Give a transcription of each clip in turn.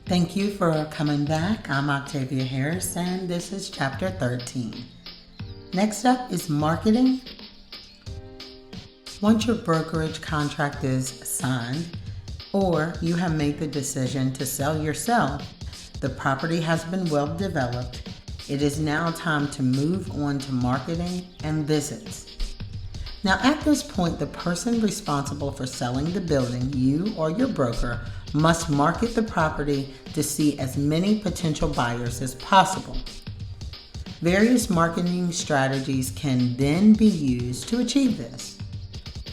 Thank you for coming back. I'm Octavia Harris, and this is Chapter 13. Next up is marketing. Once your brokerage contract is signed, or you have made the decision to sell yourself, the property has been well developed, it is now time to move on to marketing and visits. Now at this point, the person responsible for selling the building, you or your broker, must market the property to see as many potential buyers as possible. Various marketing strategies can then be used to achieve this.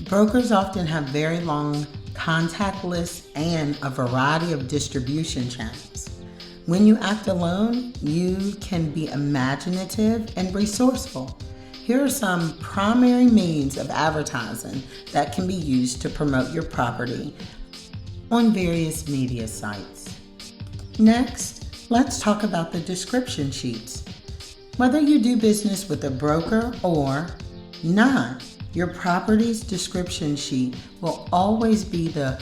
Brokers often have very long contact lists and a variety of distribution channels. When you act alone, you can be imaginative and resourceful. Here are some primary means of advertising that can be used to promote your property on various media sites. Next, let's talk about the description sheets. Whether you do business with a broker or not, your property's description sheet will always be the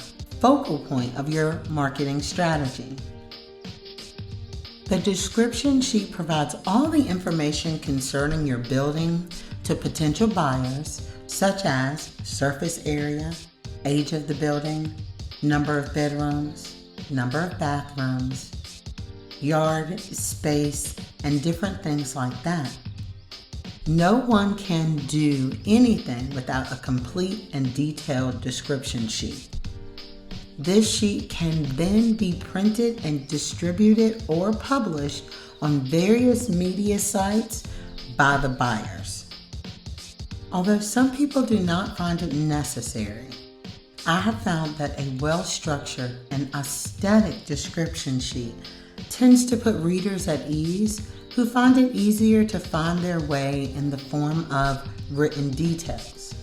focal point of your marketing strategy. The description sheet provides all the information concerning your building to potential buyers, such as surface area, age of the building, number of bedrooms, number of bathrooms, yard space, and different things like that. No one can do anything without a complete and detailed description sheet. This sheet can then be printed and distributed or published on various media sites by the buyers. Although some people do not find it necessary, I have found that a well-structured and aesthetic description sheet tends to put readers at ease who find it easier to find their way in the form of written details.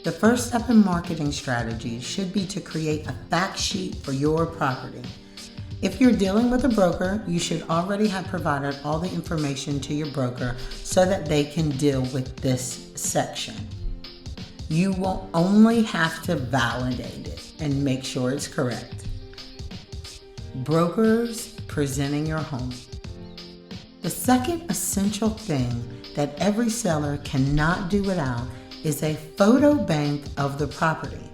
The first step in marketing strategy should be to create a fact sheet for your property. If you're dealing with a broker, you should already have provided all the information to your broker so that they can deal with this section. You will only have to validate it and make sure it's correct. Brokers presenting your home. The second essential thing that every seller cannot do without is a photo bank of the property.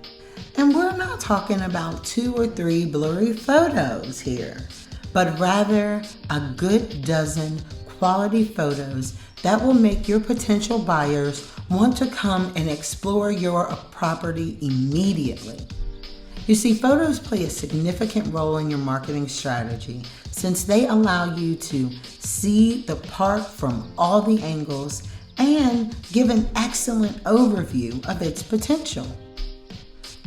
And we're not talking about 2 or 3 blurry photos here, but rather a good dozen quality photos that will make your potential buyers want to come and explore your property immediately. You see, photos play a significant role in your marketing strategy since they allow you to see the park from all the angles and give an excellent overview of its potential.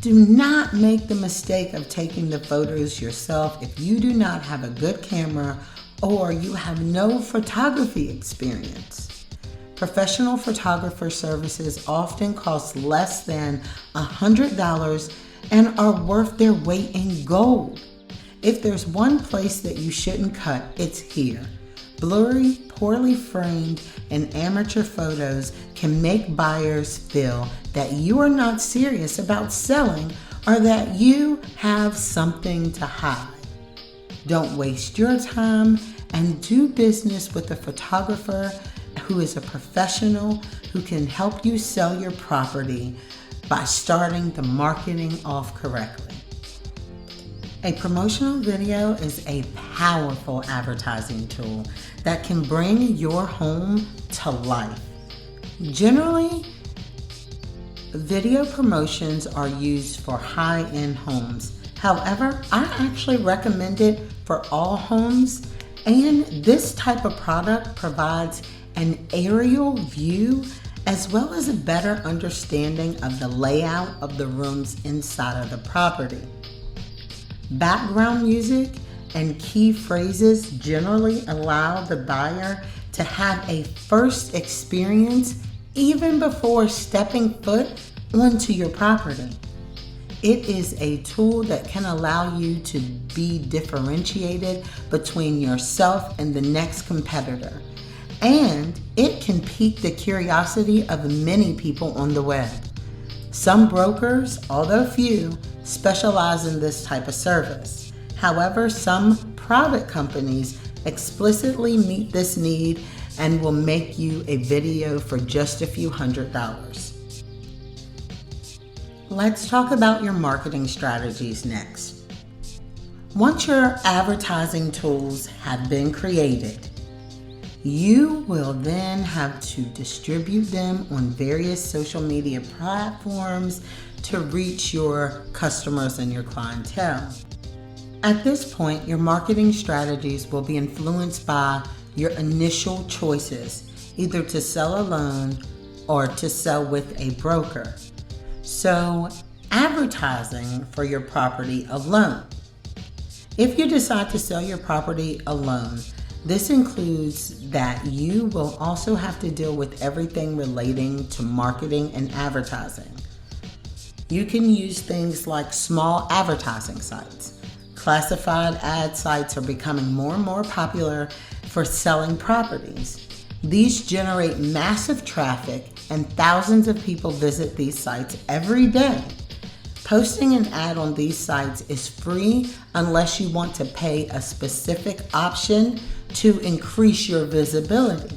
Do not make the mistake of taking the photos yourself if you do not have a good camera or you have no photography experience. Professional photographer services often cost less than $100 and are worth their weight in gold. If there's one place that you shouldn't cut, it's here. Blurry, poorly framed, and amateur photos can make buyers feel that you are not serious about selling or that you have something to hide. Don't waste your time and do business with a photographer who is a professional who can help you sell your property by starting the marketing off correctly. A promotional video is a powerful advertising tool that can bring your home to life. Generally, video promotions are used for high-end homes. However, I actually recommend it for all homes, and this type of product provides an aerial view as well as a better understanding of the layout of the rooms inside of the property. Background music and key phrases generally allow the buyer to have a first experience even before stepping foot onto your property. It is a tool that can allow you to be differentiated between yourself and the next competitor, and it can pique the curiosity of many people on the web. Some brokers, although few, specialize in this type of service. However, some private companies explicitly meet this need and will make you a video for just a few $100s. Let's talk about your marketing strategies next. Once your advertising tools have been created, you will then have to distribute them on various social media platforms to reach your customers and your clientele. At this point, your marketing strategies will be influenced by your initial choices, either to sell alone or to sell with a broker. So, advertising for your property alone. If you decide to sell your property alone, this includes that you will also have to deal with everything relating to marketing and advertising. You can use things like small advertising sites. Classified ad sites are becoming more and more popular for selling properties. These generate massive traffic and thousands of people visit these sites every day. Posting an ad on these sites is free unless you want to pay a specific option to increase your visibility.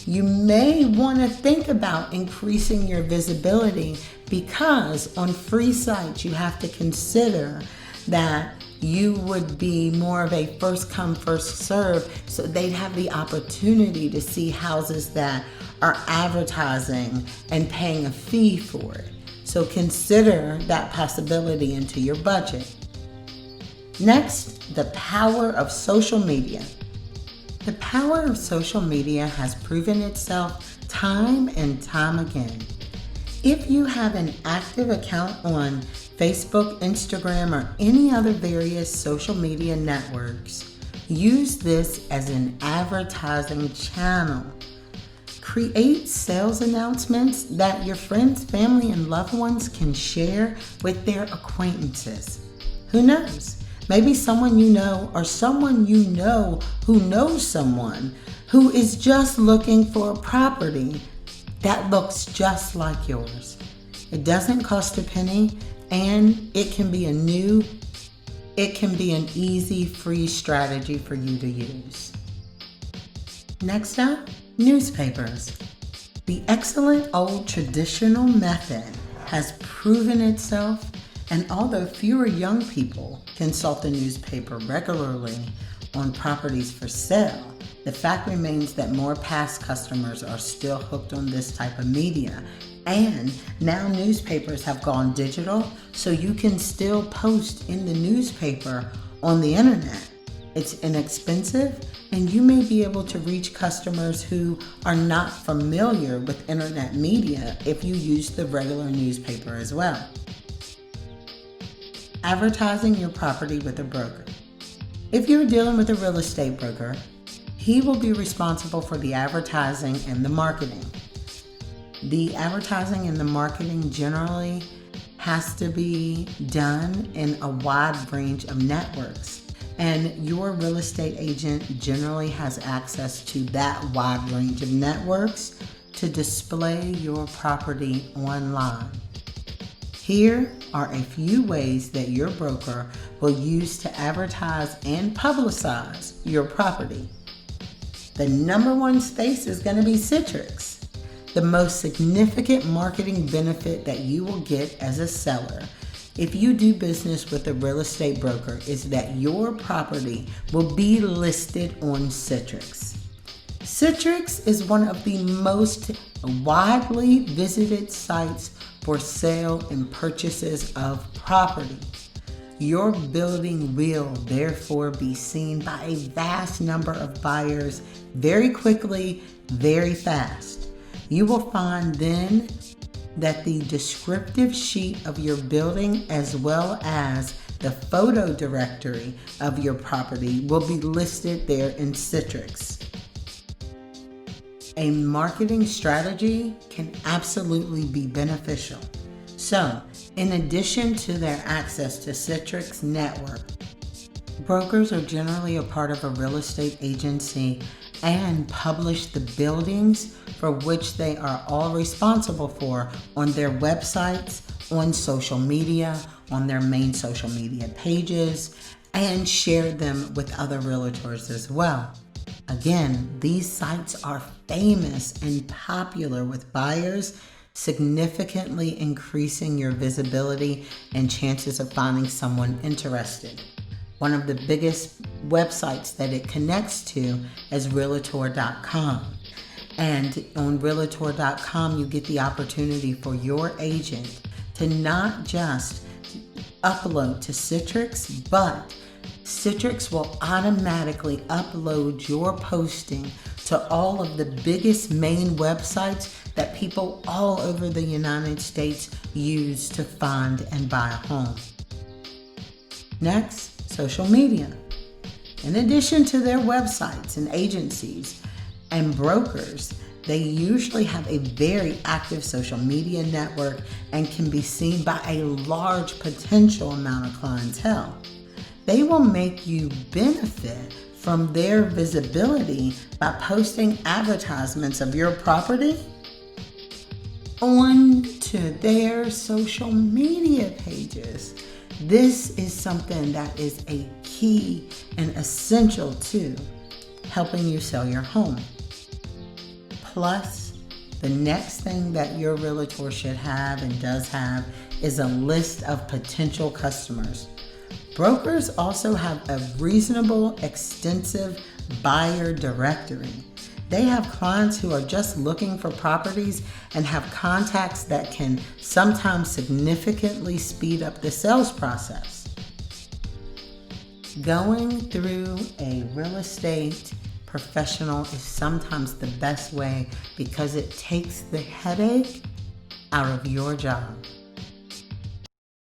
You may want to think about increasing your visibility because on free sites you have to consider that you would be more of a first come, first serve, so they'd have the opportunity to see houses that are advertising and paying a fee for it. So consider that possibility into your budget. Next, the power of social media. The power of social media has proven itself time and time again. If you have an active account on Facebook, Instagram, or any other various social media networks, use this as an advertising channel. Create sales announcements that your friends, family, and loved ones can share with their acquaintances. Who knows? Maybe someone you know or someone you know who knows someone who is just looking for a property that looks just like yours. It doesn't cost a penny, and it can be an easy, free strategy for you to use. Next up, newspapers. The excellent old traditional method has proven itself, and although fewer young people consult the newspaper regularly on properties for sale, the fact remains that more past customers are still hooked on this type of media. And now newspapers have gone digital, so you can still post in the newspaper on the internet. It's inexpensive, and you may be able to reach customers who are not familiar with internet media if you use the regular newspaper as well. Advertising your property with a broker. If you're dealing with a real estate broker, he will be responsible for the advertising and the marketing. The advertising and the marketing generally has to be done in a wide range of networks, and your real estate agent generally has access to that wide range of networks to display your property online. Here are a few ways that your broker will use to advertise and publicize your property. The number one space is going to be Citrix. The most significant marketing benefit that you will get as a seller if you do business with a real estate broker is that your property will be listed on Citrix. Citrix is one of the most widely visited sites for sale and purchases of property. Your building will therefore be seen by a vast number of buyers very quickly, very fast. You will find then that the descriptive sheet of your building as well as the photo directory of your property will be listed there in Citrix. A marketing strategy can absolutely be beneficial. So, in addition to their access to Citrix network, brokers are generally a part of a real estate agency and publish the buildings for which they are all responsible for on their websites, on social media, on their main social media pages, and share them with other realtors as well. Again, these sites are famous and popular with buyers, significantly increasing your visibility and chances of finding someone interested. One of the biggest websites that it connects to is Realtor.com. And on Realtor.com, you get the opportunity for your agent to not just upload to Citrix, but Citrix will automatically upload your posting to all of the biggest main websites that people all over the United States use to find and buy a home. Next, social media. In addition to their websites and agencies and brokers, they usually have a very active social media network and can be seen by a large potential amount of clientele. They will make you benefit from their visibility by posting advertisements of your property onto their social media pages. This is something that is a key and essential to helping you sell your home. Plus, the next thing that your realtor should have and does have is a list of potential customers. Brokers also have a reasonable, extensive buyer directory. They have clients who are just looking for properties and have contacts that can sometimes significantly speed up the sales process. Going through a real estate professional is sometimes the best way because it takes the headache out of your job.